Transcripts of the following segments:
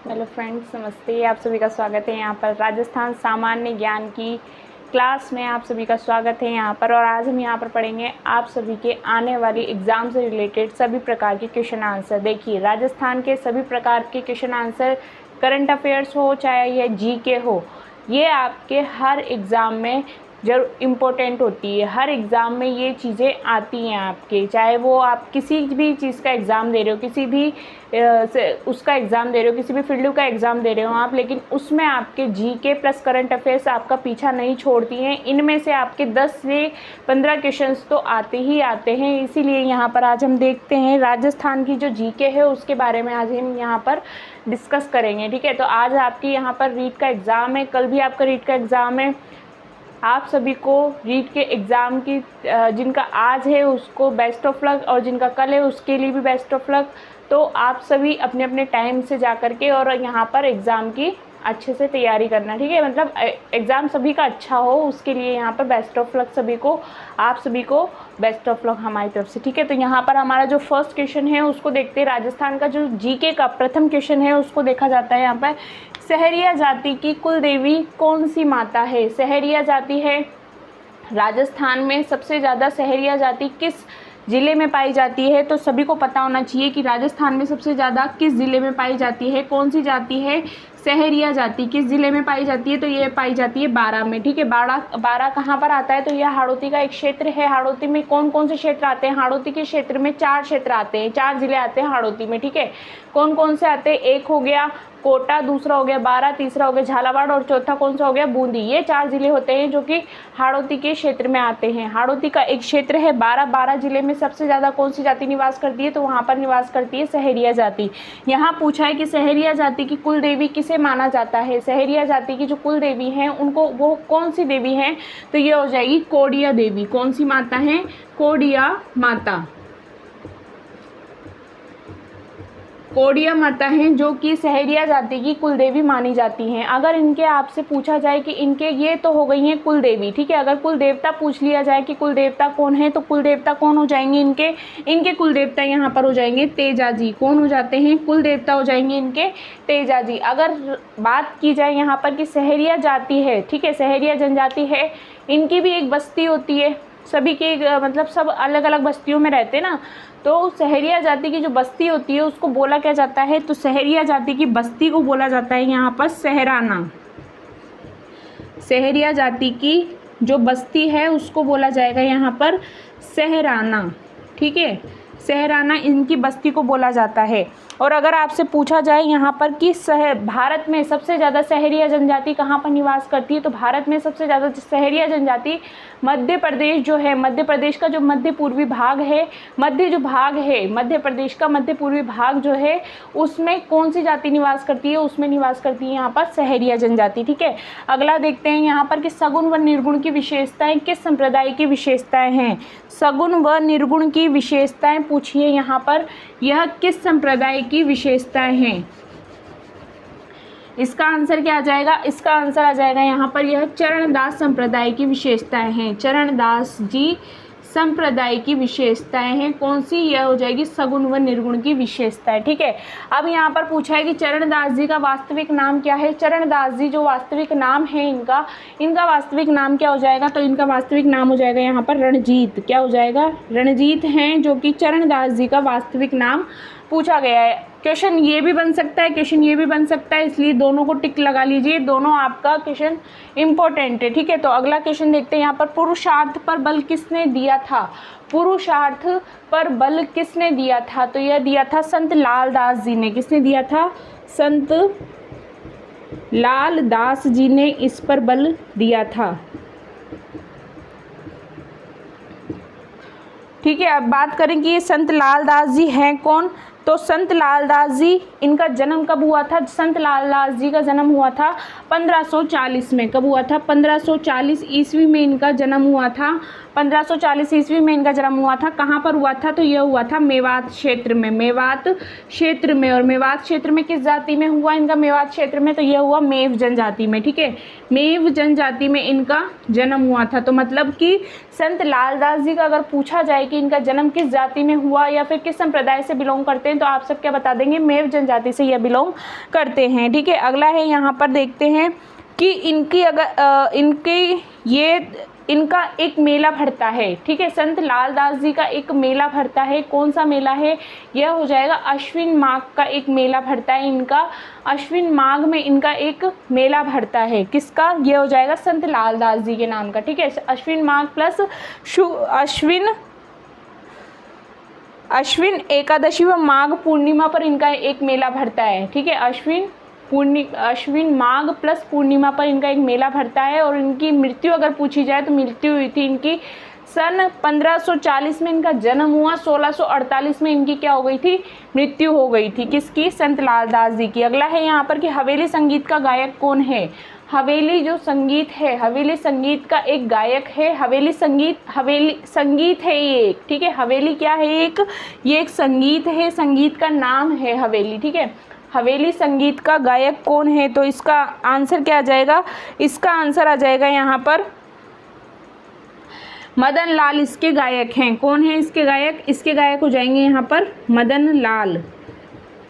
Hello friends, नमस्ते। आप सभी का स्वागत है यहाँ पर राजस्थान सामान्य ज्ञान की क्लास में। आप सभी का स्वागत है यहाँ पर। और आज हम यहाँ पर पढ़ेंगे आप सभी के आने वाली एग्ज़ाम से रिलेटेड सभी प्रकार के क्वेश्चन आंसर। देखिए, राजस्थान के सभी प्रकार के क्वेश्चन आंसर, करंट अफेयर्स हो चाहे यह जीके हो, ये आपके हर एग्ज़ाम में जरूर इम्पोर्टेंट होती है। हर एग्ज़ाम में ये चीज़ें आती हैं आपके, चाहे वो आप किसी भी चीज़ का एग्ज़ाम दे रहे हो, किसी भी उसका एग्ज़ाम दे रहे हो, किसी भी फील्ड का एग्ज़ाम दे रहे हो आप, लेकिन उसमें आपके जीके प्लस करंट अफेयर्स आपका पीछा नहीं छोड़ती हैं। इनमें से आपके 10 से 15 क्वेश्चंस तो आते ही आते हैं। इसीलिए यहाँ पर आज हम देखते हैं राजस्थान की जो जीके है उसके बारे में आज हम यहाँ पर डिस्कस करेंगे। ठीक है, तो आज आपकी यहाँ पर रीट का एग्ज़ाम है, कल भी आपका रीट का एग्ज़ाम है। आप सभी को रीट के एग्ज़ाम की जिनका आज है उसको बेस्ट ऑफ लक, और जिनका कल है उसके लिए भी बेस्ट ऑफ लक। तो आप सभी अपने अपने टाइम से जा कर के और यहाँ पर एग्ज़ाम की अच्छे से तैयारी करना। ठीक है, मतलब एग्ज़ाम सभी का अच्छा हो उसके लिए यहाँ पर बेस्ट ऑफ लक सभी को। आप सभी को बेस्ट ऑफ लक हमारी तरफ से। ठीक है, तो यहाँ पर हमारा जो फर्स्ट क्वेश्चन है उसको देखते हैं। राजस्थान का जो जीके का प्रथम क्वेश्चन है उसको देखा जाता है यहाँ पर। सहरिया जाति की कुल देवी कौन सी माता है? सहरिया जाति है राजस्थान में सबसे ज़्यादा सहरिया जाति किस ज़िले में पाई जाती है? तो सभी को पता होना चाहिए कि राजस्थान में सबसे ज़्यादा किस ज़िले में पाई जाती है, कौन सी जाति है सहरिया जाति, किस ज़िले में पाई जाती है? तो ये पाई जाती है बारां में। ठीक है, बारां कहाँ पर आता है? तो यह हाड़ौती का एक क्षेत्र है। हाड़ौती में कौन कौन से क्षेत्र आते हैं? हाड़ौती के क्षेत्र में 4 क्षेत्र आते हैं, 4 ज़िले आते हैं हाड़ौती में। ठीक है, कौन कौन से आते हैं? एक हो गया कोटा, दूसरा हो गया बारां, तीसरा हो गया झालावाड़ और चौथा कौन सा हो गया? बूंदी। ये 4 ज़िले होते हैं जो कि हाड़ौती के क्षेत्र में आते हैं। हाड़ौती का एक क्षेत्र है बारां ज़िले में सबसे ज़्यादा कौन सी जाति निवास करती है? तो वहाँ पर निवास करती है सहरिया जाति। यहाँ पूछा है कि सहरिया जाति की कुल देवी किसे माना जाता है? सहरिया जाति की जो कुल देवी हैं उनको वो कौन सी देवी हैं? तो ये हो जाएगी कोडिया देवी। कौन सी माता है? कोडिया माता। कोडिया माता हैं जो कि सहरिया जाति की कुल देवी मानी जाती हैं। अगर इनके आपसे पूछा जाए कि इनके, ये तो हो गई हैं कुल देवी। ठीक है, अगर कुल देवता पूछ लिया जाए कि कुल देवता कौन है, तो कुल देवता कौन हो जाएंगे इनके कुल देवता यहाँ पर हो जाएंगे तेजा जी। कौन हो जाते हैं? कुल देवता हो जाएंगे इनके तेजा जी। अगर बात की जाए यहाँ पर कि सहरिया जाति है, ठीक है, सहरिया जनजाति है, इनकी भी एक बस्ती होती है। सभी के मतलब सब अलग अलग बस्तियों में रहते हैं ना, तो सहरिया जाति की जो बस्ती होती है उसको बोला क्या जाता है? तो सहरिया जाति की बस्ती को बोला जाता है यहाँ पर सहराना। सहरिया जाति की जो बस्ती है उसको बोला जाएगा यहाँ पर सहराना। ठीक है, सहराना इनकी बस्ती को बोला जाता है। और अगर आपसे पूछा जाए यहाँ पर कि भारत में सबसे ज़्यादा सहरिया जनजाति कहाँ पर निवास करती है, तो भारत में सबसे ज़्यादा सहरिया जनजाति मध्य प्रदेश जो है, मध्य प्रदेश का जो मध्य पूर्वी भाग है, मध्य प्रदेश का मध्य पूर्वी भाग जो है उसमें कौन सी जाति निवास करती है? उसमें निवास करती है यहाँ पर सहरिया जनजाति। ठीक है, अगला देखते हैं यहाँ पर कि सगुण व निर्गुण की विशेषताएं किस संप्रदाय की विशेषताएं हैं? सगुण व निर्गुण की विशेषताएं पूछिए यहाँ पर, यह किस संप्रदाय की विशेषताएं हैं? इसका आंसर क्या आ जाएगा? इसका आंसर आ जाएगा यहाँ पर, यह चरणदास संप्रदाय की विशेषताएं हैं। चरणदास जी संप्रदाय की विशेषताएं हैं। कौन सी? यह हो जाएगी सगुण व निर्गुण की विशेषताएं। ठीक है, अब यहाँ पर पूछा है कि चरणदास जी का वास्तविक नाम क्या है? चरणदास जी जो वास्तविक नाम है इनका वास्तविक नाम क्या हो जाएगा? तो इनका वास्तविक नाम हो जाएगा यहाँ पर रणजीत। क्या हो जाएगा? रणजीत हैं जो कि चरणदास जी का वास्तविक नाम पूछा गया है। क्वेश्चन ये भी बन सकता है, क्वेश्चन ये भी बन सकता है, इसलिए दोनों को टिक लगा लीजिए, दोनों आपका क्वेश्चन इंपॉर्टेंट है। ठीक है, तो अगला क्वेश्चन देखते हैं यहाँ पर, पुरुषार्थ पर बल किसने दिया था? पुरुषार्थ पर बल किसने दिया था? तो यह दिया था संत लालदास जी ने। किसने दिया था? संत लालदास जी ने इस पर बल दिया था। ठीक है, अब बात करें कि ये संत लालदास जी हैं कौन? तो संत लालदास जी, इनका जन्म कब हुआ था? संत लालदास जी का जन्म हुआ था 1540 में। कब हुआ था? 1540 ईस्वी में इनका जन्म हुआ था। 1540 ईस्वी में इनका जन्म हुआ था। कहाँ पर हुआ था? तो यह हुआ था मेवात क्षेत्र में, मेवात क्षेत्र में। और मेवात क्षेत्र में किस जाति में हुआ इनका? मेवात क्षेत्र में तो यह हुआ मेव जनजाति में, ठीक है, मेव जनजाति में इनका जन्म हुआ था। तो मतलब कि संत लालदास जी का अगर पूछा जाए कि इनका जन्म किस जाति में हुआ या फिर किस संप्रदाय से बिलोंग करते हैं, तो आप सब क्या बता देंगे? मेव जनजाति से यह बिलोंग करते हैं, ठीक है। अगला है, यहाँ पर देखते हैं कि इनका एक मेला भरता है, ठीक है। संत लालदास जी का एक मेला भरता है। कौन सा मेला है? यह हो जाएगा अश्विन माघ का एक मेला भरता है इनका। अश्विन माघ में इनका एक मेला भरता है। किसका? यह हो जाएगा संत लालदास जी के नाम का, ठीक है। अश्विन माघ प्लस अश्विन एकादशी व माघ पूर्णिमा पर इनका एक मेला भरता है, ठीक है। अश्विन माघ प्लस पूर्णिमा पर इनका एक मेला भरता है। और इनकी मृत्यु अगर पूछी जाए तो मृत्यु हुई थी इनकी सन 1540 में इनका जन्म हुआ, 1648 में इनकी क्या हो गई थी? मृत्यु हो गई थी। किसकी? संत लालदास जी की। अगला है यहाँ पर कि हवेली संगीत का गायक कौन है? हवेली जो संगीत है, हवेली संगीत का एक गायक है। हवेली संगीत है ये एक, ठीक है। हवेली क्या है? ये एक संगीत है, संगीत का नाम है हवेली, ठीक है। हवेली संगीत का गायक कौन है? तो इसका आंसर क्या आ जाएगा? इसका आंसर आ जाएगा यहाँ पर मदन लाल इसके गायक हैं। कौन है इसके गायक? इसके गायक हो जाएंगे यहाँ पर मदन लाल,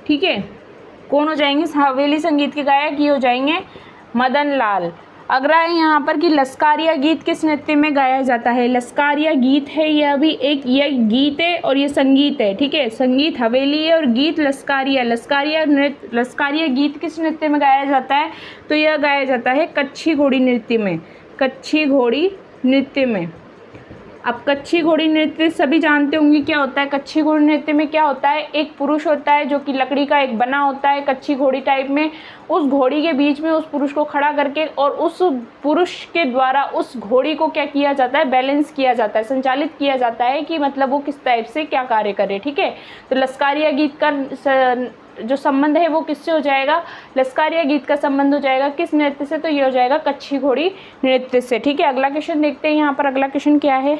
ठीक है। कौन हो जाएंगे हवेली संगीत के गायक? ये हो जाएंगे मदन लाल। अगला है यहाँ पर कि लस्कारिया गीत किस नृत्य में गाया जाता है? लस्कारिया गीत है, यह भी एक ये गीत है और ये संगीत है, ठीक है। संगीत हवेली है और गीत लस्कारिया। लस्कारिया गीत किस नृत्य में गाया जाता है? तो यह गाया जाता है कच्छी घोड़ी नृत्य में, कच्छी घोड़ी नृत्य में। अब कच्छी घोड़ी नृत्य सभी जानते होंगे क्या होता है। कच्छी घोड़ी नृत्य में क्या होता है? एक पुरुष होता है जो कि लकड़ी का एक बना होता है कच्छी घोड़ी टाइप में। उस घोड़ी के बीच में उस पुरुष को खड़ा करके और उस पुरुष के द्वारा उस घोड़ी को क्या किया जाता है? बैलेंस किया जाता है, संचालित किया जाता है कि मतलब वो किस टाइप से क्या कार्य करे, ठीक है। तो लस्कारिया गीत का जो संबंध है वो किससे हो जाएगा? लस्कारिया गीत का संबंध हो जाएगा किस नृत्य से? तो ये हो जाएगा कच्छी घोड़ी नृत्य से, ठीक है। अगला क्वेश्चन देखते हैं यहाँ पर। अगला क्वेश्चन क्या है?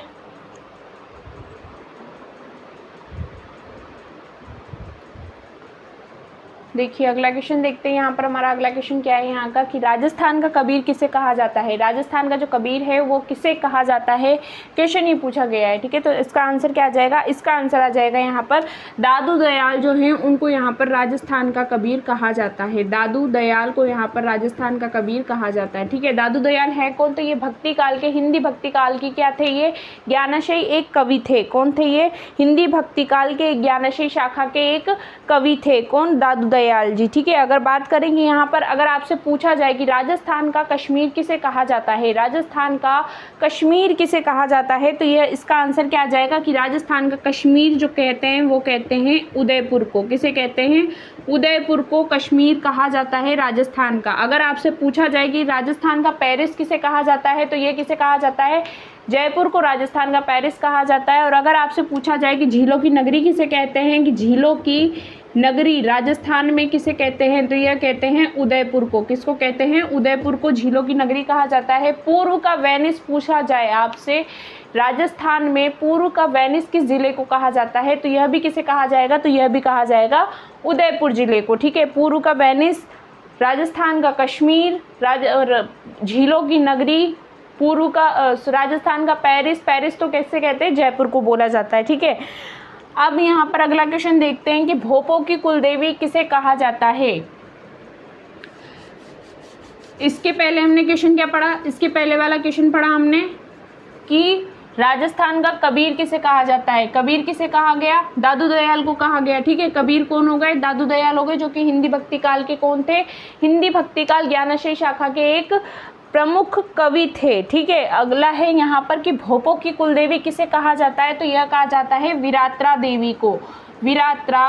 देखिए अगला क्वेश्चन देखते हैं यहाँ पर। हमारा अगला क्वेश्चन क्या है यहाँ का कि राजस्थान का कबीर किसे कहा जाता है? राजस्थान का जो कबीर है वो किसे कहा जाता है? क्वेश्चन ये पूछा गया है, ठीक है। तो इसका आंसर क्या आ जाएगा? इसका आंसर आ जाएगा यहाँ पर दादू दयाल जो हैं उनको यहाँ पर राजस्थान का कबीर कहा जाता है। दादू दयाल को यहाँ पर राजस्थान का कबीर कहा जाता है, ठीक है। दादू दयाल है कौन? तो ये भक्ति काल के, हिंदी भक्ति काल की क्या थे? ये ज्ञानशयी एक कवि थे। कौन थे ये? हिंदी भक्ति काल के ज्ञानशयी शाखा के एक कवि थे। कौन? दादू दयाल जी, ठीक है। अगर बात करेंगे यहाँ पर, अगर आपसे पूछा जाए कि राजस्थान का कश्मीर किसे कहा जाता है? राजस्थान का कश्मीर किसे कहा जाता है? तो यह इसका आंसर क्या आ जाएगा कि राजस्थान का कश्मीर जो कहते हैं वो कहते हैं उदयपुर को। किसे कहते हैं? उदयपुर को कश्मीर कहा जाता है राजस्थान का। अगर आपसे पूछा जाए कि राजस्थान का पेरिस किसे कहा जाता है? तो ये किसे कहा जाता है? जयपुर को राजस्थान का पेरिस कहा जाता है। और अगर आपसे पूछा जाए कि झीलों की नगरी किसे कहते हैं, कि झीलों की नगरी राजस्थान में किसे कहते हैं? तो यह कहते हैं उदयपुर को। किसको कहते हैं? उदयपुर को झीलों की नगरी कहा जाता है। पूर्व का वेनिस पूछा जाए आपसे, राजस्थान में पूर्व का वेनिस किस जिले को कहा जाता है? तो यह भी किसे कहा जाएगा? तो यह भी कहा जाएगा उदयपुर जिले को, ठीक है। पूर्व का वेनिस, राजस्थान का कश्मीर, झीलों की नगरी, पूर्व का राजस्थान का पेरिस। पेरिस तो कैसे कहते हैं? जयपुर को बोला जाता है, ठीक है। अब यहाँ पर अगला क्वेश्चन देखते हैं कि भोपों की कुलदेवी किसे कहा जाता है? इसके पहले हमने क्वेश्चन क्या पढ़ा? इसके पहले वाला क्वेश्चन पढ़ा हमने कि राजस्थान का कबीर किसे कहा जाता है? कबीर किसे कहा गया? दादू दयाल को कहा गया, ठीक है। कबीर कौन हो गए? दादू दयाल हो गए, जो कि हिंदी भक्ति काल के कौन थे? हिंदी भक्ति काल ज्ञानशयी शाखा के एक प्रमुख कवि थे, ठीक है। अगला है यहाँ पर कि भोपों की कुलदेवी किसे कहा जाता है? तो यह कहा जाता है विरात्रा देवी को। विरात्रा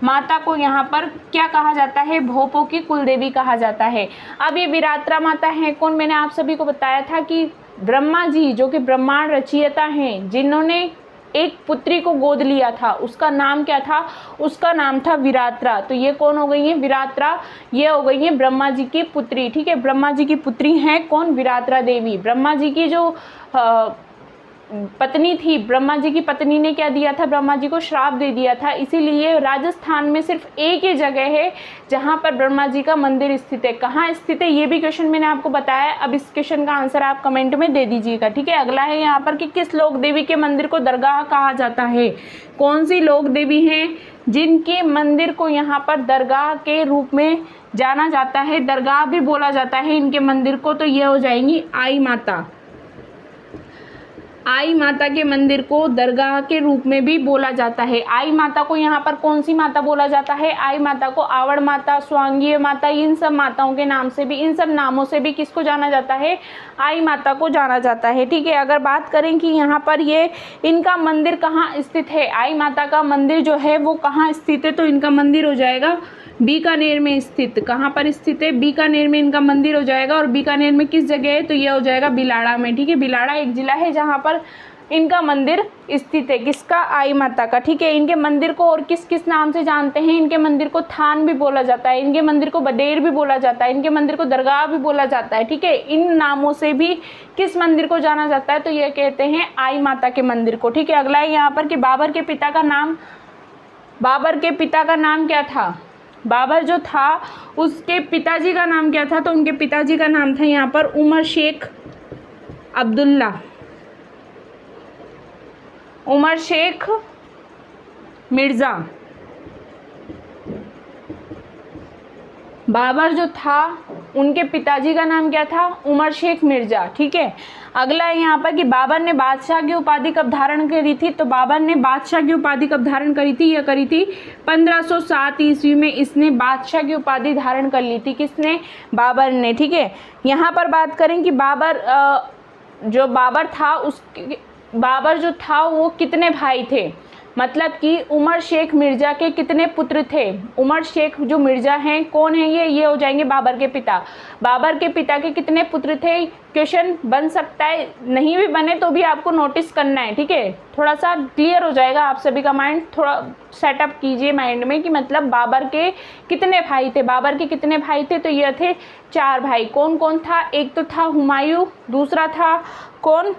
माता को यहाँ पर क्या कहा जाता है? भोपों की कुलदेवी कहा जाता है। अब ये विरात्रा माता है कौन? मैंने आप सभी को बताया था कि ब्रह्मा जी जो कि ब्रह्मांड रचयिता हैं, जिन्होंने एक पुत्री को गोद लिया था, उसका नाम क्या था? उसका नाम था विरात्रा। तो ये कौन हो गई है? विरात्रा। ये हो गई है ब्रह्मा जी की पुत्री, ठीक है। ब्रह्मा जी की पुत्री हैं कौन? विरात्रा देवी। ब्रह्मा जी की जो पत्नी थी, ब्रह्मा जी की पत्नी ने क्या दिया था, ब्रह्मा जी को श्राप दे दिया था। इसीलिए राजस्थान में सिर्फ एक ही जगह है जहाँ पर ब्रह्मा जी का मंदिर स्थित है। कहाँ स्थित है ये भी क्वेश्चन मैंने आपको बताया। अब इस क्वेश्चन का आंसर आप कमेंट में दे दीजिएगा, ठीक है। अगला है यहाँ पर कि किस लोक देवी के मंदिर को दरगाह कहा जाता है। कौन सी लोक देवी हैं जिनके मंदिर को यहाँ पर दरगाह के रूप में जाना जाता है, दरगाह भी बोला जाता है इनके मंदिर को, तो ये हो जाएंगी आई माता। आई माता के मंदिर को दरगाह के रूप में भी बोला जाता है। आई माता को यहाँ पर कौन सी माता बोला जाता है, आई माता को आवड़ माता, स्वांगीय माता, इन सब माताओं के नाम से भी, इन सब नामों से भी किसको जाना जाता है, आई माता को जाना जाता है, ठीक है। अगर बात करें कि यहाँ पर ये इनका मंदिर कहाँ स्थित है, आई माता का मंदिर जो है वो कहाँ स्थित है, तो इनका मंदिर हो जाएगा बीकानेर में स्थित। कहाँ पर स्थित है, बीकानेर में इनका मंदिर हो जाएगा। और बीकानेर में किस जगह है, तो यह हो जाएगा बिलाड़ा में, ठीक है। बिलाड़ा एक जिला है जहाँ पर इनका मंदिर स्थित है, किसका, आई माता का, ठीक है। इनके मंदिर को और किस किस नाम से जानते हैं, इनके मंदिर को थान भी बोला जाता है, इनके मंदिर को बडेर भी बोला जाता है, इनके मंदिर को दरगाह भी बोला जाता है, ठीक है। इन नामों से भी किस मंदिर को जाना जाता है, तो यह कहते हैं आई माता के मंदिर को, ठीक है। अगला है यहाँ पर कि बाबर के पिता का नाम, बाबर के पिता का नाम क्या था, बाबर जो था उसके पिताजी का नाम क्या था, तो उनके पिताजी का नाम था यहाँ पर उमर शेख अब्दुल्ला, उमर शेख मिर्ज़ा। बाबर जो था उनके पिताजी का नाम क्या था, उमर शेख मिर्ज़ा, ठीक है। अगला है यहाँ पर कि बाबर ने बादशाह की उपाधि कब धारण करी थी, तो बाबर ने बादशाह की उपाधि कब धारण करी थी, यह करी थी 1507 ईस्वी में इसने बादशाह की उपाधि धारण कर ली थी, किसने, बाबर ने, ठीक है। यहाँ पर बात करें कि बाबर जो बाबर था उसके, बाबर जो था वो कितने भाई थे, मतलब कि उमर शेख मिर्ज़ा के कितने पुत्र थे। उमर शेख जो मिर्ज़ा हैं कौन है ये हो जाएंगे बाबर के पिता। बाबर के पिता के कितने पुत्र थे, क्वेश्चन बन सकता है, नहीं भी बने तो भी आपको नोटिस करना है, ठीक है। थोड़ा सा क्लियर हो जाएगा आप सभी का माइंड, थोड़ा सेटअप कीजिए माइंड में कि मतलब बाबर के कितने भाई थे। बाबर के कितने भाई थे, तो ये थे 4 भाई। कौन कौन था, एक तो था हुमायूं, दूसरा था कौन,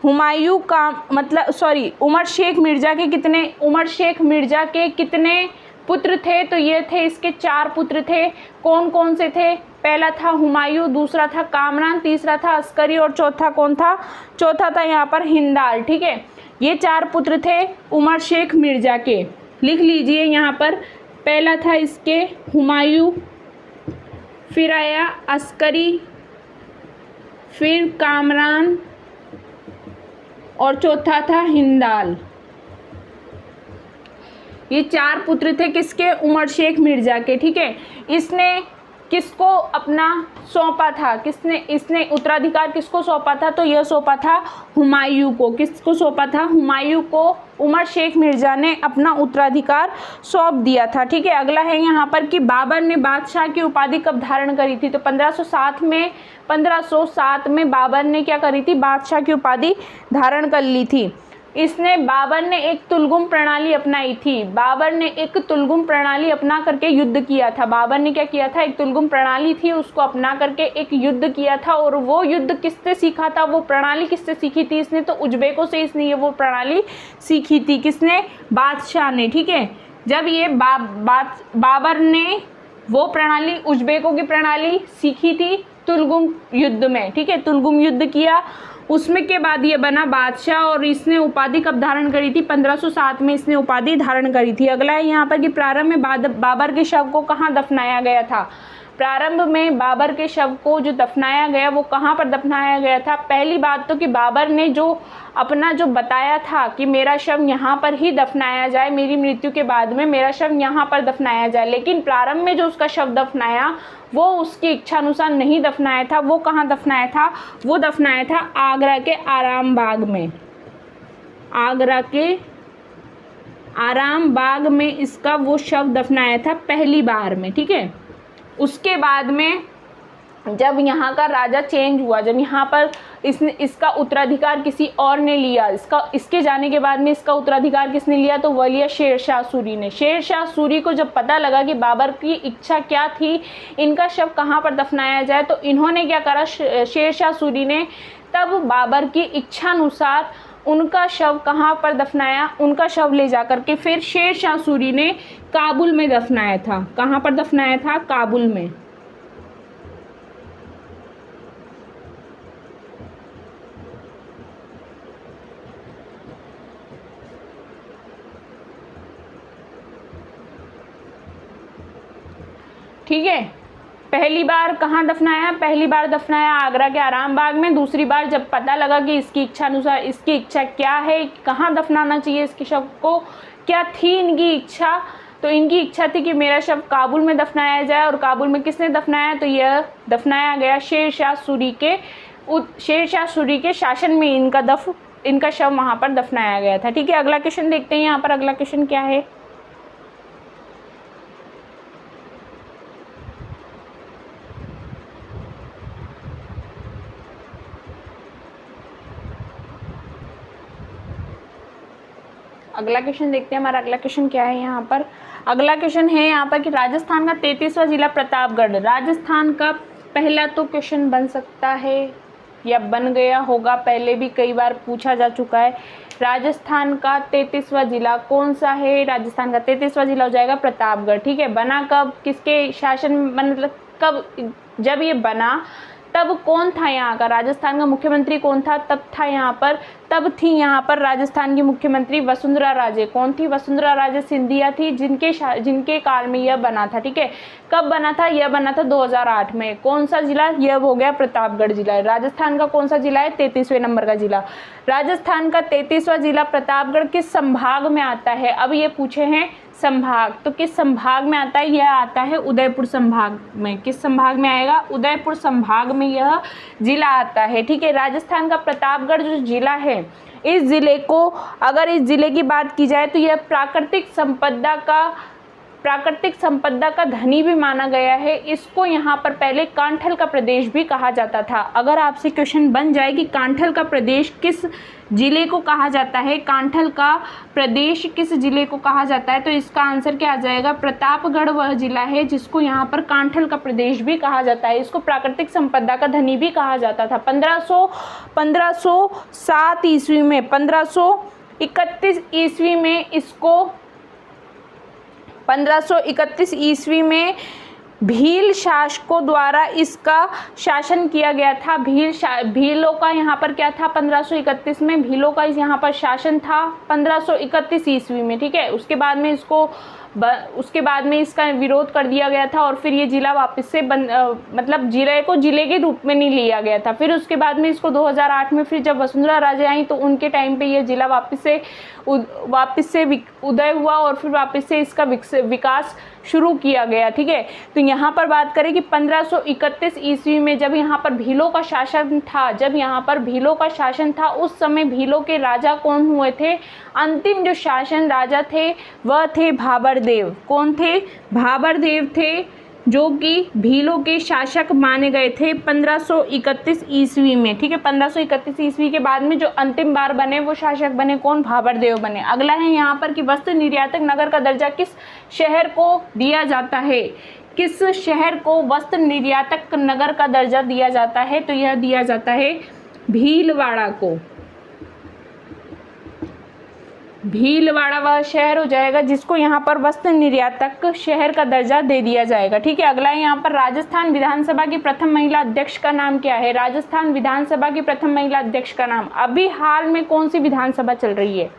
हुमायूं का मतलब सॉरी उमर शेख मिर्ज़ा के कितने, उमर शेख मिर्ज़ा के कितने पुत्र थे, तो ये थे इसके 4 पुत्र थे। कौन कौन से थे, पहला था हुमायूं, दूसरा था कामरान, तीसरा था अस्करी और चौथा कौन था, चौथा था यहाँ पर हिंदाल, ठीक है। ये 4 पुत्र थे उमर शेख मिर्ज़ा के, लिख लीजिए यहाँ पर। पहला था इसके हुमायूं, फिर आया अस्करी, फिर कामरान और चौथा था हिंदाल। ये 4 पुत्र थे किसके, उमर शेख मिर्ज़ा के, ठीक है। इसने किसको अपना सौंपा था, किसने, इसने उत्तराधिकार किसको सौंपा था, तो यह सौंपा था हुमायूं को। किसको सौंपा था, हुमायूं को उमर शेख मिर्ज़ा ने अपना उत्तराधिकार सौंप दिया था, ठीक है। अगला है यहाँ पर कि बाबर ने बादशाह की उपाधि कब धारण करी थी, तो 1507 में बाबर ने क्या करी थी, बादशाह की उपाधि धारण कर ली थी। इसने, बाबर ने एक तुलगुम प्रणाली अपनाई थी, बाबर ने एक तुलगुम प्रणाली अपना करके युद्ध किया था। बाबर ने क्या किया था, एक तुलगुम प्रणाली थी उसको अपना करके एक युद्ध किया था। और वो युद्ध किससे सीखा था, वो प्रणाली किससे सीखी थी इसने, तो उज्बेकों से इसने ये वो प्रणाली सीखी थी, किसने, बादशाह ने, ठीक है। जब ये बाबर ने वो प्रणाली, उज्बेकों की प्रणाली सीखी थी तुलगुम युद्ध में, ठीक है, तुलगुम युद्ध किया, उसमें के बाद ये बना बादशाह। और इसने उपाधि कब धारण करी थी, 1507 में इसने उपाधि धारण करी थी। अगला है यहाँ पर कि प्रारंभ में बाबर के शव को कहाँ दफनाया गया था। प्रारंभ में बाबर के शव को जो दफनाया गया वो कहाँ पर दफनाया गया था। पहली बात तो कि बाबर ने जो अपना जो बताया था कि मेरा शव यहाँ पर ही दफनाया जाए, मेरी मृत्यु के बाद में मेरा शव यहाँ पर दफनाया जाए, लेकिन प्रारंभ में जो उसका शव दफनाया वो उसकी इच्छा अनुसार नहीं दफनाया था। वो कहाँ दफनाया था, वो दफनाया था आगरा के आराम बाग में, आगरा के आराम बाग में इसका वो शव दफनाया था पहली बार में, ठीक है। उसके बाद में जब यहाँ का राजा चेंज हुआ, जब यहाँ पर इसका उत्तराधिकार किसी और ने लिया, इसके जाने के बाद में इसका उत्तराधिकार किसने लिया, तो वह लिया शेरशाह सूरी ने। शेरशाह सूरी को जब पता लगा कि बाबर की इच्छा क्या थी, इनका शव कहाँ पर दफनाया जाए, तो इन्होंने क्या करा, शेरशाह सूरी ने तब बाबर की इच्छानुसार उनका शव कहाँ पर दफनाया? उनका शव ले जाकर के फिर शेर शाह सूरी ने काबुल में दफनाया था। कहाँ पर दफनाया था? काबुल में। ठीक है, पहली बार कहाँ दफनाया? पहली बार दफनाया आगरा के आराम बाग में। दूसरी बार जब पता लगा कि इसकी इच्छा अनुसार, इसकी इच्छा क्या है, कहाँ दफनाना चाहिए इसके शव को, क्या थी इनकी इच्छा, तो इनकी इच्छा थी कि मेरा शव काबुल में दफनाया जाए। और काबुल में किसने दफनाया? तो यह दफनाया गया शेर शाह सूरी के शासन में इनका शव वहाँ पर दफनाया गया था। ठीक है, अगला क्वेश्चन देखते हैं। यहाँ पर अगला क्वेश्चन क्या है? अगला क्वेश्चन देखते हैं। हमारा अगला क्वेश्चन क्या है यहाँ पर? अगला क्वेश्चन है यहाँ पर कि राजस्थान का 33वां जिला प्रतापगढ़। राजस्थान का पहला तो क्वेश्चन बन सकता है या बन गया होगा, पहले भी कई बार पूछा जा चुका है। राजस्थान का 33वां जिला कौन सा है? राजस्थान का 33वां जिला हो जाएगा प्रतापगढ़। ठीक है, बना कब, किसके शासन, मतलब कब, जब ये बना तब कौन था यहाँ का? राजस्थान का मुख्यमंत्री कौन था? तब थी यहाँ पर राजस्थान की मुख्यमंत्री वसुंधरा राजे। कौन थी? वसुंधरा राजे सिंधिया थी, जिनके काल में यह बना था। ठीक है, कब बना था? यह बना था 2008 में। कौन सा जिला? यह हो गया प्रतापगढ़ जिला। राजस्थान का कौन सा जिला है? 33वें नंबर का जिला। राजस्थान का 33वां जिला प्रतापगढ़ किस संभाग में आता है? अब ये पूछे हैं संभाग, तो किस संभाग में आता है? यह आता है उदयपुर संभाग में। किस संभाग में आएगा? उदयपुर संभाग में यह जिला आता है। ठीक है, राजस्थान का प्रतापगढ़ जो जिला है, इस जिले को, अगर इस जिले की बात की जाए तो यह प्राकृतिक संपदा का धनी भी माना गया है। इसको यहाँ पर पहले कांठल का प्रदेश भी कहा जाता था। अगर आपसे क्वेश्चन बन जाए कि कांठल का प्रदेश किस जिले को कहा जाता है, कांठल का प्रदेश किस जिले को कहा जाता है, तो इसका आंसर क्या आ जाएगा? प्रतापगढ़ वह जिला है जिसको यहाँ पर कांठल का प्रदेश भी कहा जाता है। इसको प्राकृतिक संपदा का धनी भी कहा जाता था। 1507 ईस्वी में, 1531 ईस्वी में इसको, 1531 ईस्वी में भील शासकों द्वारा इसका शासन किया गया था। भीलों का यहाँ पर क्या था? 1531 में भीलों का यहाँ पर शासन था 1531 ईस्वी में। ठीक है, उसके बाद में इसका विरोध कर दिया गया था और फिर ये जिला वापस से मतलब जिले को जिले के रूप में नहीं लिया गया था। फिर उसके बाद में इसको 2008 में फिर जब वसुंधरा राजे आई तो उनके टाइम पे ये जिला वापस से उदय हुआ और फिर वापस से इसका विकास शुरू किया गया। ठीक है, तो यहाँ पर बात करें कि 1531 ईस्वी में जब यहाँ पर भीलों का शासन था, उस समय भीलों के राजा कौन हुए थे? अंतिम जो शासन राजा थे वह थे भाबर देव। कौन थे? भाबर देव थे, जो कि भीलों के शासक माने गए थे 1531 ईस्वी में। ठीक है, 1531 ईस्वी के बाद में जो अंतिम बार बने वो शासक बने कौन? भाबर देव बने। अगला है यहाँ पर कि वस्त्र निर्यातक नगर का दर्जा किस शहर को दिया जाता है? किस शहर को वस्त्र निर्यातक नगर का दर्जा दिया जाता है? तो यह दिया जाता है भीलवाड़ा को। भीलवाड़ा वह शहर हो जाएगा जिसको यहाँ पर वस्त्र निर्यातक शहर का दर्जा दे दिया जाएगा। ठीक है, अगला है यहाँ पर राजस्थान विधानसभा की प्रथम महिला अध्यक्ष का नाम क्या है? राजस्थान विधानसभा की प्रथम महिला अध्यक्ष का नाम, अभी हाल में कौन सी विधानसभा चल रही है?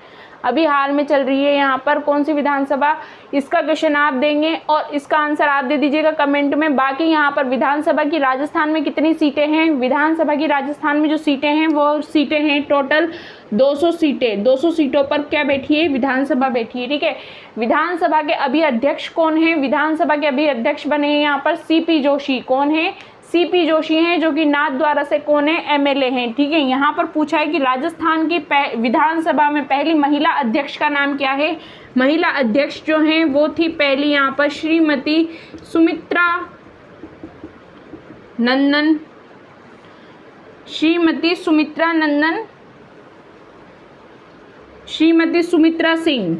अभी हाल में चल रही है यहाँ पर कौन सी विधानसभा? इसका क्वेश्चन आप देंगे और इसका आंसर आप दे दीजिएगा कमेंट में। बाकी यहाँ पर विधानसभा की राजस्थान में कितनी सीटें हैं? विधानसभा की राजस्थान में जो सीटें हैं वो सीटें हैं टोटल 200 सीटें। 200 सीटों पर क्या बैठी है? विधानसभा बैठी है। ठीक है, विधानसभा के अभी अध्यक्ष कौन है? विधानसभा के अभी अध्यक्ष बने हैं यहाँ पर सीपी जोशी। कौन है? सीपी जोशी हैं, जो कि नाथद्वारा से कौन है? एमएलए हैं। ठीक है, यहाँ पर पूछा है कि राजस्थान की विधानसभा में पहली महिला अध्यक्ष का नाम क्या है? महिला अध्यक्ष जो हैं वो थी पहली यहाँ पर श्रीमती सुमित्रा नंदन, श्रीमती सुमित्रा सिंह।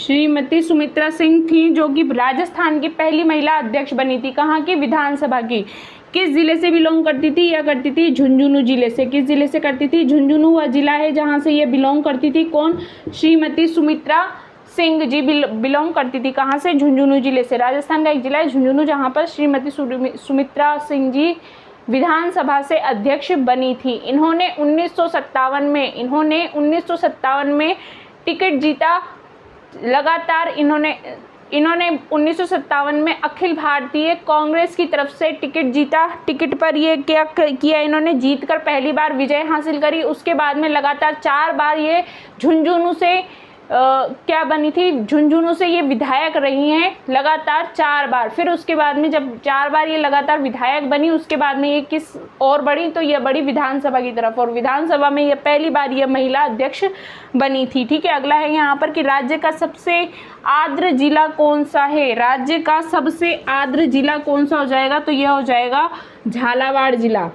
श्रीमती सुमित्रा सिंह थी, जो कि राजस्थान की पहली महिला अध्यक्ष बनी थी। कहाँ की? विधानसभा की। किस जिले से बिलोंग करती थी? यह करती थी झुंझुनू जिले से। किस जिले से करती थी? झुंझुनू वह जिला है जहाँ से ये बिलोंग करती थी। कौन? श्रीमती सुमित्रा सिंह जी बिलोंग करती थी। कहाँ से? झुंझुनू जिले से। राजस्थान का एक जिला है झुंझुनू, जहाँ पर श्रीमती सुमित्रा सिंह जी विधानसभा से अध्यक्ष बनी थी। इन्होंने 1957 में टिकट जीता। लगातार इन्होंने 1957 में अखिल भारतीय कांग्रेस की तरफ से टिकट जीता। टिकट पर ये क्या किया इन्होंने? जीतकर पहली बार विजय हासिल करी। उसके बाद में लगातार 4 बार ये झुंझुनू से क्या बनी थी? झुंझुनू से ये विधायक रही हैं लगातार 4 बार। फिर उसके बाद में जब 4 बार ये लगातार विधायक बनी, उसके बाद में ये किस और बढ़ी? तो ये बढ़ी विधानसभा की तरफ, और विधानसभा में ये पहली बार ये महिला अध्यक्ष बनी थी। ठीक है, अगला है यहाँ पर कि राज्य का सबसे आर्द्र जिला कौन सा है? राज्य का सबसे आर्द्र जिला कौन सा हो जाएगा? तो यह हो जाएगा झालावाड़ जिला।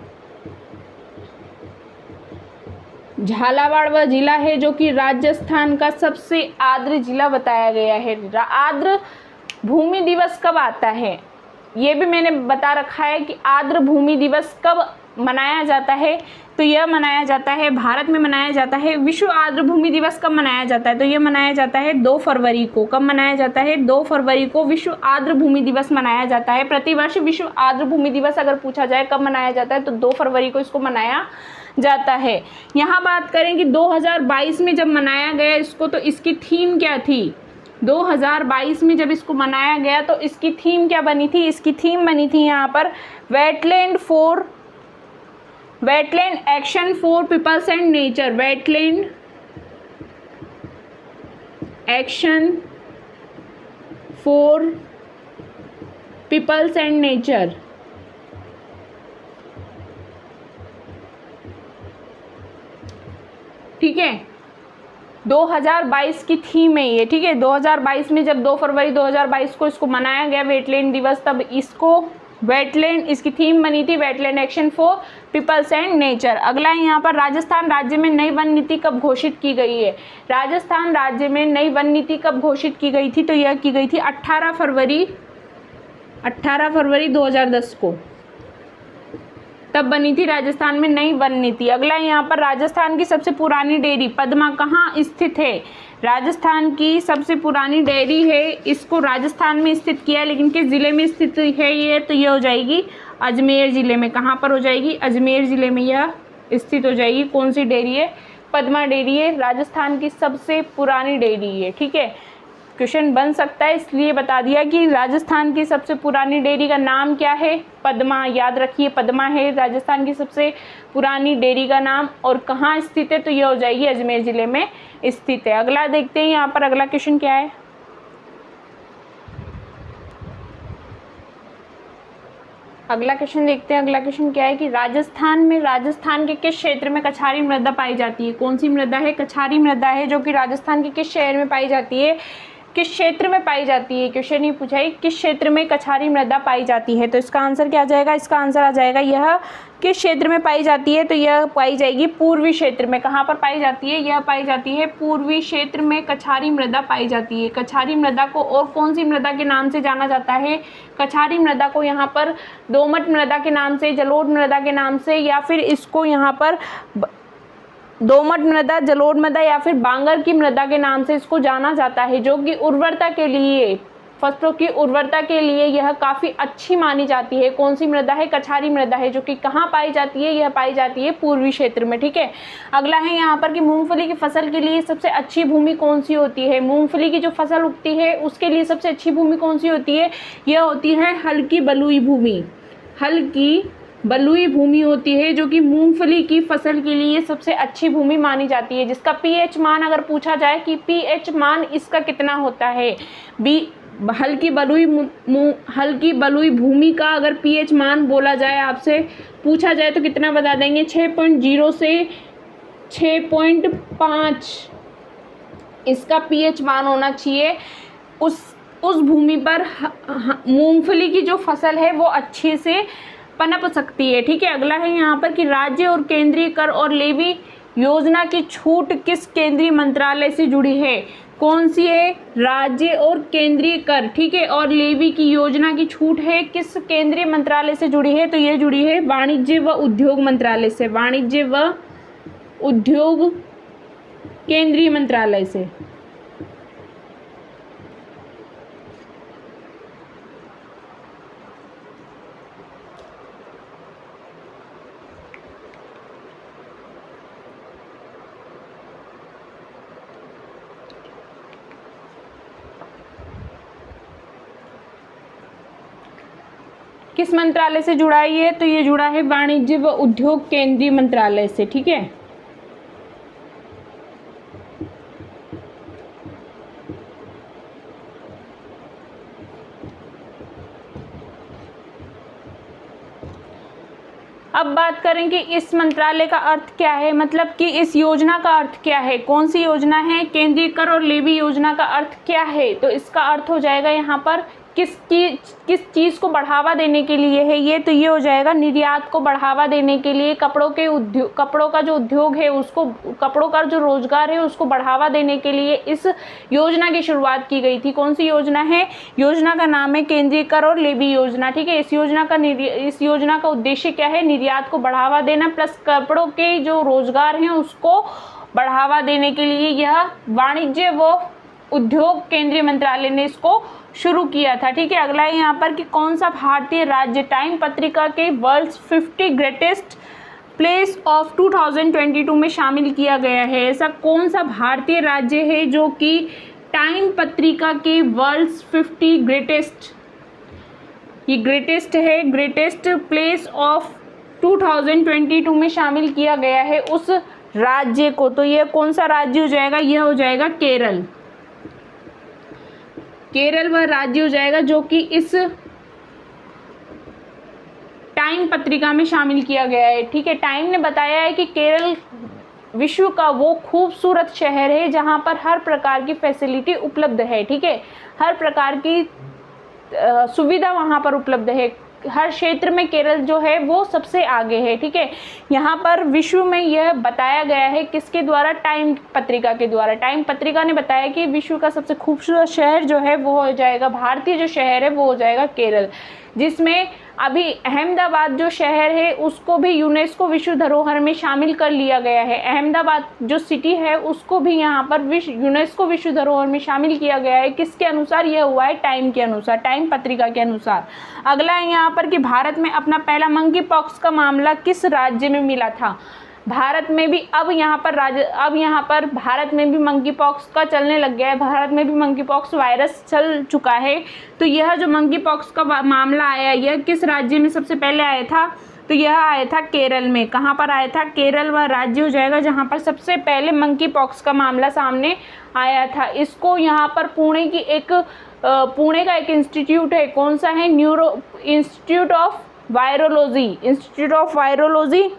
झालावाड़ वह जिला है जो कि राजस्थान का सबसे आर्द्र जिला बताया गया है। आर्द्र भूमि दिवस कब आता है? ये भी मैंने बता रखा है कि आर्द्र भूमि दिवस कब मनाया जाता है। तो यह मनाया जाता है, भारत में मनाया जाता है। विश्व आर्द्र भूमि दिवस कब मनाया जाता है? तो यह मनाया जाता है 2 फरवरी को। कब मनाया जाता है? 2 फरवरी को विश्व आर्द्र भूमि दिवस मनाया जाता है। प्रतिवर्ष विश्व आर्द्र भूमि दिवस अगर पूछा जाए कब मनाया जाता है, तो 2 फरवरी को इसको मनाया जाता है। यहाँ बात करें कि 2022 में जब मनाया गया इसको, तो इसकी थीम क्या थी? 2022 में जब इसको मनाया गया तो इसकी थीम क्या बनी थी? इसकी थीम बनी थी यहाँ पर wetland action for peoples and nature. Wetland action for peoples and nature. ठीक है, 2022 की थीम है ये। ठीक है, 2022 में जब 2 फरवरी 2022 को इसको मनाया गया वेटलैंड दिवस, तब इसको वेटलैंड इसकी थीम बनी थी wetland action for peoples and nature. अगला है यहाँ पर राजस्थान राज्य में नई वन नीति कब घोषित की गई है? राजस्थान राज्य में नई वन नीति कब घोषित की गई थी? तो यह की गई थी 18 फरवरी 2010 को, तब बनी थी राजस्थान में नई वन नीति। अगला यहाँ पर राजस्थान की सबसे पुरानी डेयरी पद्मा कहाँ स्थित है? राजस्थान की सबसे पुरानी डेयरी है, इसको राजस्थान में स्थित किया है, लेकिन किस जिले में स्थित है ये? तो ये हो जाएगी अजमेर जिले में। कहाँ पर हो जाएगी? अजमेर जिले में यह स्थित हो जाएगी। कौन सी डेयरी है? पद्मा डेयरी है, राजस्थान की सबसे पुरानी डेयरी है। ठीक है, क्वेश्चन बन सकता है, इसलिए बता दिया कि राजस्थान की सबसे पुरानी डेयरी का नाम क्या है? पद्मा। याद रखिए, पद्मा है राजस्थान की सबसे पुरानी डेयरी का नाम। और कहाँ स्थित है? तो यह हो जाएगी अजमेर जिले में स्थित है। अगला देखते हैं यहाँ पर अगला क्वेश्चन क्या है। अगला क्वेश्चन देखते हैं। अगला क्वेश्चन क्या है कि राजस्थान के किस क्षेत्र में कछारी मृदा पाई जाती है? कौन सी मृदा है? कछारी मृदा है, जो कि राजस्थान के किस शहर में पाई जाती है? किस क्षेत्र में पाई जाती है? क्वेश्चन ये पूछा है किस क्षेत्र में कछारी मृदा पाई जाती है। तो इसका आंसर क्या आ जाएगा? इसका आंसर आ जाएगा यह किस क्षेत्र में पाई जाती है? तो यह पाई जाएगी पूर्वी क्षेत्र में। कहाँ पर पाई जाती है? यह पाई जाती है पूर्वी क्षेत्र में कछारी मृदा पाई जाती है। कछारी मृदा को और कौन सी मृदा के नाम से जाना जाता है? कछारी मृदा को यहाँ पर दोमट मृदा के नाम से, जलोढ़ मृदा के नाम से, या फिर इसको यहाँ पर दोमट मृदा, जलोढ़ मृदा या फिर बांगर की मृदा के नाम से इसको जाना जाता है, जो कि उर्वरता के लिए, फसलों की उर्वरता के लिए यह काफ़ी अच्छी मानी जाती है। कौन सी मृदा है? कछारी मृदा है, जो कि कहाँ पाई जाती है? यह पाई जाती है पूर्वी क्षेत्र में। ठीक है, अगला है यहाँ पर कि मूंगफली की फसल के लिए सबसे अच्छी भूमि कौन सी होती है? मूंगफली की जो फसल उगती है उसके लिए सबसे अच्छी भूमि कौन सी होती है? यह होती है हल्की बलुई भूमि। हल्की बलुई भूमि होती है, जो कि मूंगफली की फसल के लिए सबसे अच्छी भूमि मानी जाती है, जिसका पीएच मान अगर पूछा जाए कि पीएच मान इसका कितना होता है, हल्की बलुई भूमि का अगर पीएच मान बोला जाए, आपसे पूछा जाए तो कितना बता देंगे? 6.0 से 6.5 इसका पीएच मान होना चाहिए। उस भूमि पर मूंगफली की जो फसल है वो अच्छे से पनप सकती है। ठीक है, अगला है यहाँ पर कि राज्य और केंद्रीय कर और लेवी योजना की छूट किस केंद्रीय मंत्रालय से जुड़ी है? कौन सी है? राज्य और केंद्रीय कर, ठीक है, और लेवी की योजना की छूट है किस केंद्रीय मंत्रालय से जुड़ी है? तो ये जुड़ी है वाणिज्य व उद्योग मंत्रालय से, वाणिज्य व उद्योग केंद्रीय मंत्रालय से। किस मंत्रालय से जुड़ा है ये? तो ये जुड़ा है वाणिज्य व उद्योग केंद्रीय मंत्रालय से, ठीक है। अब बात करें कि इस मंत्रालय का अर्थ क्या है, मतलब कि इस योजना का अर्थ क्या है, कौन सी योजना है? केंद्रीय कर और लेवी योजना का अर्थ क्या है? तो इसका अर्थ हो जाएगा यहाँ पर किस चीज़ को बढ़ावा देने के लिए है ये? तो ये हो जाएगा निर्यात को बढ़ावा देने के लिए, कपड़ों का जो उद्योग है उसको, कपड़ों का जो रोजगार है उसको बढ़ावा देने के लिए इस योजना की शुरुआत की गई थी। कौन सी योजना है? योजना का नाम है केंद्रीय कर और लेवी योजना, ठीक है। इस योजना का उद्देश्य क्या है? निर्यात को बढ़ावा देना प्लस कपड़ों के जो रोजगार हैं उसको बढ़ावा देने के लिए यह वाणिज्य व उद्योग केंद्रीय मंत्रालय ने इसको शुरू किया था, ठीक है। अगला है यहाँ पर कि कौन सा भारतीय राज्य टाइम पत्रिका के वर्ल्ड्स 50 ग्रेटेस्ट प्लेस ऑफ 2022 में शामिल किया गया है? ऐसा कौन सा भारतीय राज्य है जो कि टाइम पत्रिका के वर्ल्ड्स 50 ग्रेटेस्ट, ये ग्रेटेस्ट है, ग्रेटेस्ट प्लेस ऑफ 2022 में शामिल किया गया है उस राज्य को? तो ये कौन सा राज्य हो जाएगा? यह हो जाएगा केरल। केरल वह राज्य हो जाएगा जो कि इस टाइम पत्रिका में शामिल किया गया है, ठीक है। टाइम ने बताया है कि केरल विश्व का वो खूबसूरत शहर है जहां पर हर प्रकार की फैसिलिटी उपलब्ध है, ठीक है। हर प्रकार की सुविधा वहां पर उपलब्ध है, हर क्षेत्र में केरल जो है वो सबसे आगे है, ठीक है। यहाँ पर विश्व में यह बताया गया है किसके द्वारा? टाइम पत्रिका के द्वारा। टाइम पत्रिका ने बताया कि विश्व का सबसे खूबसूरत शहर जो है वो हो जाएगा, भारतीय जो शहर है वो हो जाएगा केरल, जिसमें अभी अहमदाबाद जो शहर है उसको भी यूनेस्को विश्व धरोहर में शामिल कर लिया गया है। अहमदाबाद जो सिटी है उसको भी यहाँ पर यूनेस्को विश्व धरोहर में शामिल किया गया है। किसके अनुसार यह हुआ है? टाइम के अनुसार, टाइम पत्रिका के अनुसार। अगला है यहाँ पर कि भारत में अपना पहला मंकी पॉक्स का मामला किस राज्य में मिला था? भारत में भी अब यहाँ पर भारत में भी मंकी पॉक्स का चलने लग गया है, भारत में भी मंकी पॉक्स वायरस चल चुका है। तो यह जो मंकी पॉक्स का मामला आया, यह किस राज्य में सबसे पहले आया था? तो यह आया था केरल में। कहाँ पर आया था? केरल वह राज्य हो जाएगा जहाँ पर सबसे पहले मंकी पॉक्स का मामला सामने आया था। इसको यहाँ पर पुणे का एक इंस्टीट्यूट है, कौन सा है? Institute of virology,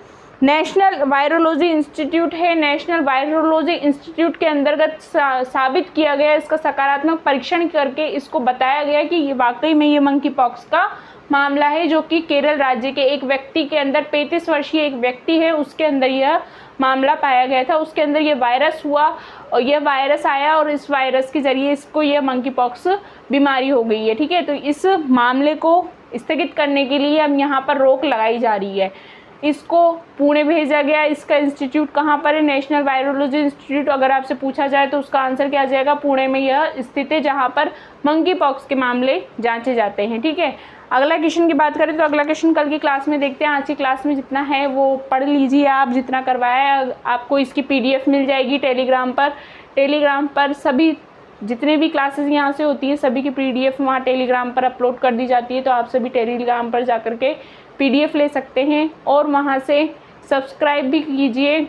national virology institute है। नेशनल वायरोलॉजी इंस्टीट्यूट के अंतर्गत साबित किया गया, इसका सकारात्मक परीक्षण करके इसको बताया गया कि ये वाकई में ये मंकी पॉक्स का मामला है, जो कि केरल राज्य के एक व्यक्ति के अंदर, 35 वर्षीय एक व्यक्ति है, उसके अंदर यह मामला पाया गया था। उसके अंदर ये वायरस हुआ और यह वायरस आया और इस वायरस के जरिए इसको यह मंकी पॉक्स बीमारी हो गई है, ठीक है। तो इस मामले को स्थगित करने के लिए अब यहाँ पर रोक लगाई जा रही है। इसको पुणे भेजा गया। इसका इंस्टीट्यूट कहाँ पर है? National virology institute. अगर आपसे पूछा जाए तो उसका आंसर क्या आ जाएगा? पुणे में यह स्थित है जहाँ पर मंकी पॉक्स के मामले जांचे जाते हैं, ठीक है। अगला क्वेश्चन की बात करें तो अगला क्वेश्चन कल की क्लास में देखते हैं। आज की क्लास में जितना है वो पढ़ लीजिए आप, जितना करवाया है। आपको इसकी PDF मिल जाएगी टेलीग्राम पर सभी जितने भी क्लासेस यहाँ से होती है सभी की PDF वहाँ टेलीग्राम पर अपलोड कर दी जाती है। तो आप सभी टेलीग्राम पर जा कर के PDF ले सकते हैं और वहाँ से सब्सक्राइब भी कीजिए,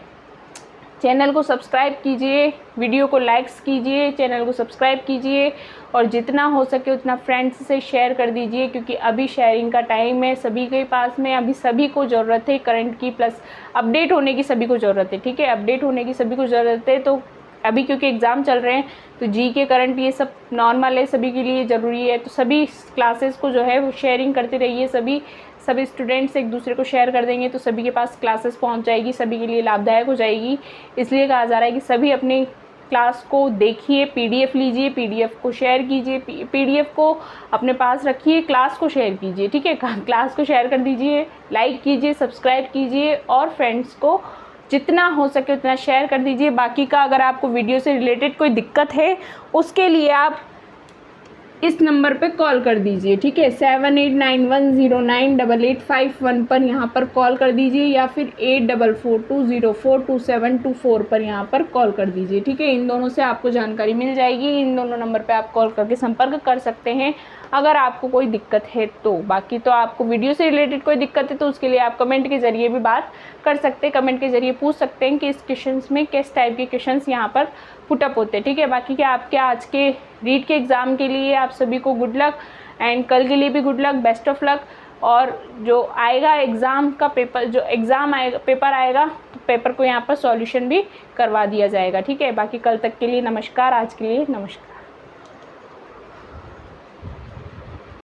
चैनल को सब्सक्राइब कीजिए, वीडियो को लाइक्स कीजिए, चैनल को सब्सक्राइब कीजिए और जितना हो सके उतना फ्रेंड्स से शेयर कर दीजिए, क्योंकि अभी शेयरिंग का टाइम है सभी के पास में। अभी सभी को ज़रूरत है करंट की, प्लस अपडेट होने की सभी को ज़रूरत है, ठीक है। अपडेट होने की सभी को ज़रूरत है। तो अभी क्योंकि एग्ज़ाम चल रहे हैं तो GK करंट ये सब नॉर्मल है, सभी के लिए ज़रूरी है। तो सभी क्लासेस को जो है वो शेयरिंग करते रहिए। सभी स्टूडेंट्स एक दूसरे को शेयर कर देंगे तो सभी के पास क्लासेस पहुंच जाएगी, सभी के लिए लाभदायक हो जाएगी। इसलिए कहा जा रहा है कि सभी अपने क्लास को देखिए, पीडीएफ लीजिए, पीडीएफ को शेयर कीजिए, पीडीएफ को अपने पास रखिए, क्लास को शेयर कीजिए, ठीक है। क्लास को शेयर कर दीजिए, लाइक कीजिए, सब्सक्राइब कीजिए और फ्रेंड्स को जितना हो सके उतना शेयर कर दीजिए। बाकी का अगर आपको वीडियो से रिलेटेड कोई दिक्कत है उसके लिए आप इस नंबर पे कॉल कर दीजिए, ठीक है। 7891098851 पर यहाँ पर कॉल कर दीजिए या फिर 8442042724 पर यहाँ पर कॉल कर दीजिए, ठीक है। इन दोनों से आपको जानकारी मिल जाएगी। इन दोनों नंबर पे आप कॉल करके संपर्क कर सकते हैं अगर आपको कोई दिक्कत है तो। बाकी तो आपको वीडियो से रिलेटेड कोई दिक्कत है तो उसके लिए आप कमेंट के ज़रिए भी बात कर सकते हैं, कमेंट के ज़रिए पूछ सकते हैं कि इस क्वेश्चंस में किस टाइप के क्वेश्चंस यहाँ पर पुटअप होते हैं, ठीक है। बाकी क्या आपके आज के रीट के एग्ज़ाम के लिए आप सभी को गुड लक एंड कल के लिए भी good luck, best of luck. और जो आएगा एग्ज़ाम का पेपर, जो एग्ज़ाम आएगा पेपर आएगा तो पेपर को यहाँ पर सॉल्यूशन भी करवा दिया जाएगा, ठीक है। बाकी कल तक के लिए नमस्कार, आज के लिए नमस्कार।